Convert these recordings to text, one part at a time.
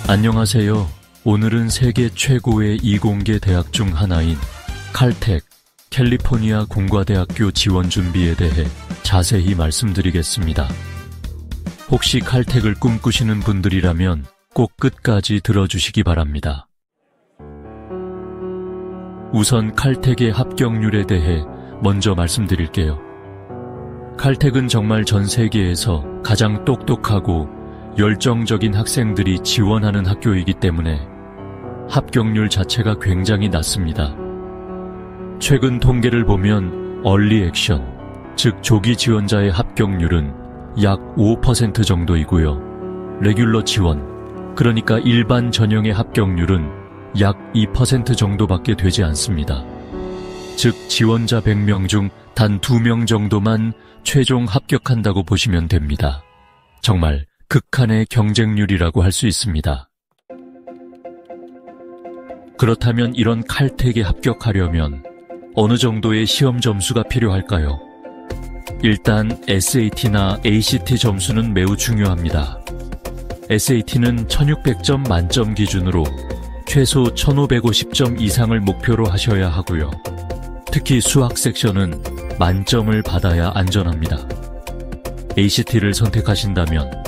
안녕하세요. 오늘은 세계 최고의 이공계 대학 중 하나인 칼텍, 캘리포니아 공과대학교 지원 준비에 대해 자세히 말씀드리겠습니다. 혹시 칼텍을 꿈꾸시는 분들이라면 꼭 끝까지 들어주시기 바랍니다. 우선 칼텍의 합격률에 대해 먼저 말씀드릴게요. 칼텍은 정말 전 세계에서 가장 똑똑하고 열정적인 학생들이 지원하는 학교이기 때문에 합격률 자체가 굉장히 낮습니다. 최근 통계를 보면 얼리 액션, 즉 조기 지원자의 합격률은 약 5% 정도이고요. 레귤러 지원, 그러니까 일반 전형의 합격률은 약 2% 정도밖에 되지 않습니다. 즉 지원자 100명 중 단 2명 정도만 최종 합격한다고 보시면 됩니다. 정말 극한의 경쟁률이라고 할 수 있습니다. 그렇다면 이런 칼텍에 합격하려면 어느 정도의 시험 점수가 필요할까요? 일단 SAT나 ACT 점수는 매우 중요합니다. SAT는 1600점 만점 기준으로 최소 1550점 이상을 목표로 하셔야 하고요. 특히 수학 섹션은 만점을 받아야 안전합니다. ACT를 선택하신다면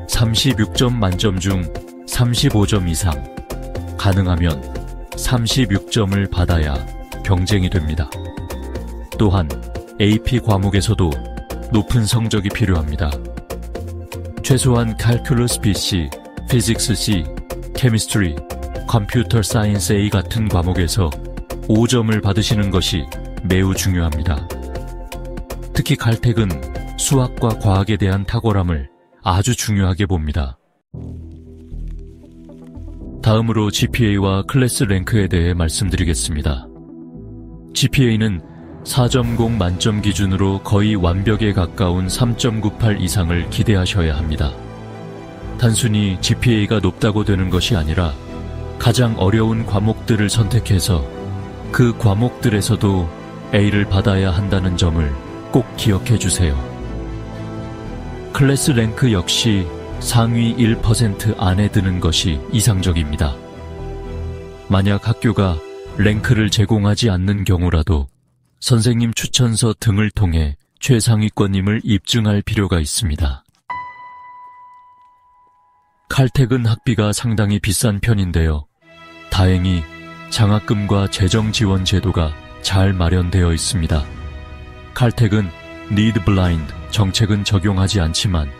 36점 만점 중 35점 이상, 가능하면 36점을 받아야 경쟁이 됩니다. 또한 AP 과목에서도 높은 성적이 필요합니다. 최소한 Calculus BC, Physics C, Chemistry, Computer Science A 같은 과목에서 5점을 받으시는 것이 매우 중요합니다. 특히 칼텍은 수학과 과학에 대한 탁월함을 아주 중요하게 봅니다. 다음으로 GPA와 클래스 랭크에 대해 말씀드리겠습니다. GPA는 4.0 만점 기준으로 거의 완벽에 가까운 3.98 이상을 기대하셔야 합니다. 단순히 GPA가 높다고 되는 것이 아니라 가장 어려운 과목들을 선택해서 그 과목들에서도 A를 받아야 한다는 점을 꼭 기억해 주세요. 클래스 랭크 역시 상위 1% 안에 드는 것이 이상적입니다. 만약 학교가 랭크를 제공하지 않는 경우라도 선생님 추천서 등을 통해 최상위권임을 입증할 필요가 있습니다. 칼텍은 학비가 상당히 비싼 편인데요. 다행히 장학금과 재정 지원 제도가 잘 마련되어 있습니다. 칼텍은 Need Blind 정책은 적용하지 않지만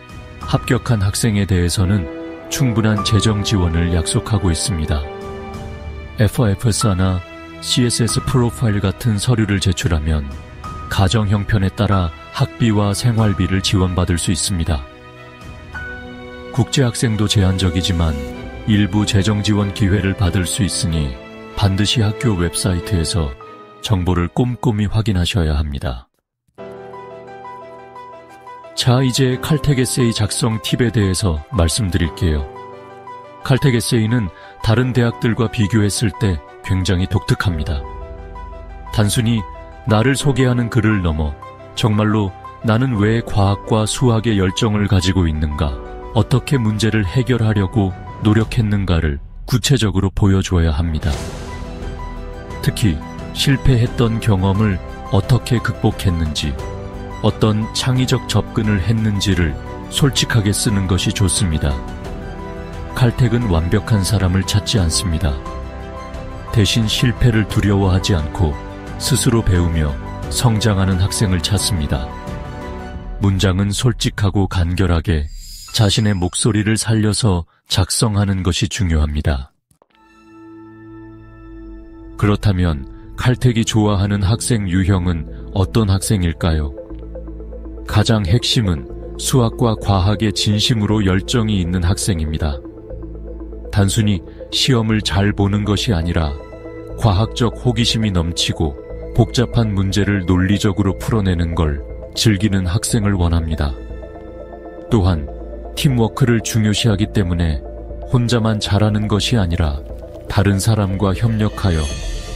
합격한 학생에 대해서는 충분한 재정 지원을 약속하고 있습니다. FF사나 CSS 프로파일 같은 서류를 제출하면 가정 형편에 따라 학비와 생활비를 지원받을 수 있습니다. 국제학생도 제한적이지만 일부 재정 지원 기회를 받을 수 있으니 반드시 학교 웹사이트에서 정보를 꼼꼼히 확인하셔야 합니다. 자, 이제 칼텍 에세이 작성 팁에 대해서 말씀드릴게요. 칼텍 에세이는 다른 대학들과 비교했을 때 굉장히 독특합니다. 단순히 나를 소개하는 글을 넘어 정말로 나는 왜 과학과 수학에 열정을 가지고 있는가, 어떻게 문제를 해결하려고 노력했는가를 구체적으로 보여줘야 합니다. 특히 실패했던 경험을 어떻게 극복했는지, 어떤 창의적 접근을 했는지를 솔직하게 쓰는 것이 좋습니다. 칼텍은 완벽한 사람을 찾지 않습니다. 대신 실패를 두려워하지 않고 스스로 배우며 성장하는 학생을 찾습니다. 문장은 솔직하고 간결하게 자신의 목소리를 살려서 작성하는 것이 중요합니다. 그렇다면 칼텍이 좋아하는 학생 유형은 어떤 학생일까요? 가장 핵심은 수학과 과학에 진심으로 열정이 있는 학생입니다. 단순히 시험을 잘 보는 것이 아니라 과학적 호기심이 넘치고 복잡한 문제를 논리적으로 풀어내는 걸 즐기는 학생을 원합니다. 또한 팀워크를 중요시하기 때문에 혼자만 잘하는 것이 아니라 다른 사람과 협력하여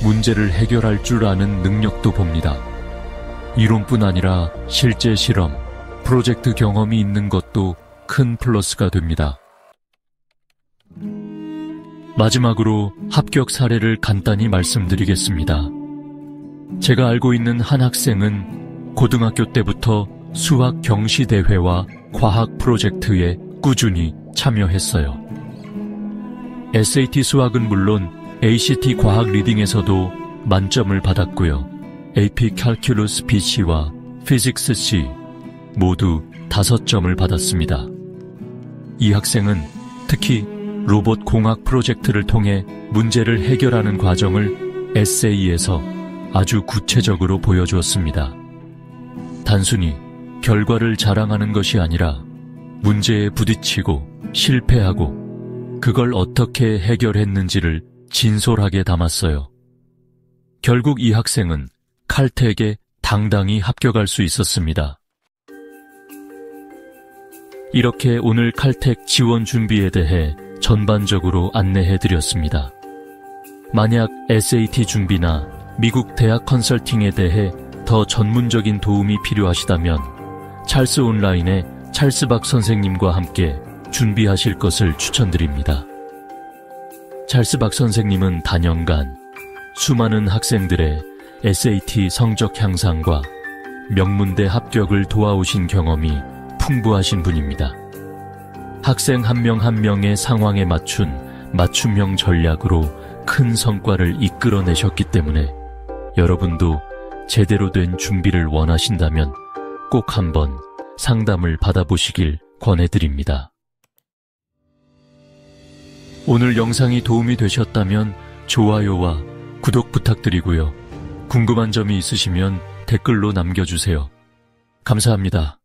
문제를 해결할 줄 아는 능력도 봅니다. 이론뿐 아니라 실제 실험, 프로젝트 경험이 있는 것도 큰 플러스가 됩니다. 마지막으로 합격 사례를 간단히 말씀드리겠습니다. 제가 알고 있는 한 학생은 고등학교 때부터 수학 경시대회와 과학 프로젝트에 꾸준히 참여했어요. SAT 수학은 물론 ACT 과학 리딩에서도 만점을 받았고요. AP 캘큘러스 B씨와 피직스 C 모두 5점을 받았습니다. 이 학생은 특히 로봇 공학 프로젝트를 통해 문제를 해결하는 과정을 에세이에서 아주 구체적으로 보여주었습니다. 단순히 결과를 자랑하는 것이 아니라 문제에 부딪히고 실패하고 그걸 어떻게 해결했는지를 진솔하게 담았어요. 결국 이 학생은 칼텍에 당당히 합격할 수 있었습니다. 이렇게 오늘 칼텍 지원 준비에 대해 전반적으로 안내해드렸습니다. 만약 SAT 준비나 미국 대학 컨설팅에 대해 더 전문적인 도움이 필요하시다면 찰스 온라인의 찰스 박 선생님과 함께 준비하실 것을 추천드립니다. 찰스 박 선생님은 단연간 수많은 학생들의 SAT 성적 향상과 명문대 합격을 도와오신 경험이 풍부하신 분입니다. 학생 한 명 한 명의 상황에 맞춘 맞춤형 전략으로 큰 성과를 이끌어내셨기 때문에 여러분도 제대로 된 준비를 원하신다면 꼭 한번 상담을 받아보시길 권해드립니다. 오늘 영상이 도움이 되셨다면 좋아요와 구독 부탁드리고요. 궁금한 점이 있으시면 댓글로 남겨주세요. 감사합니다.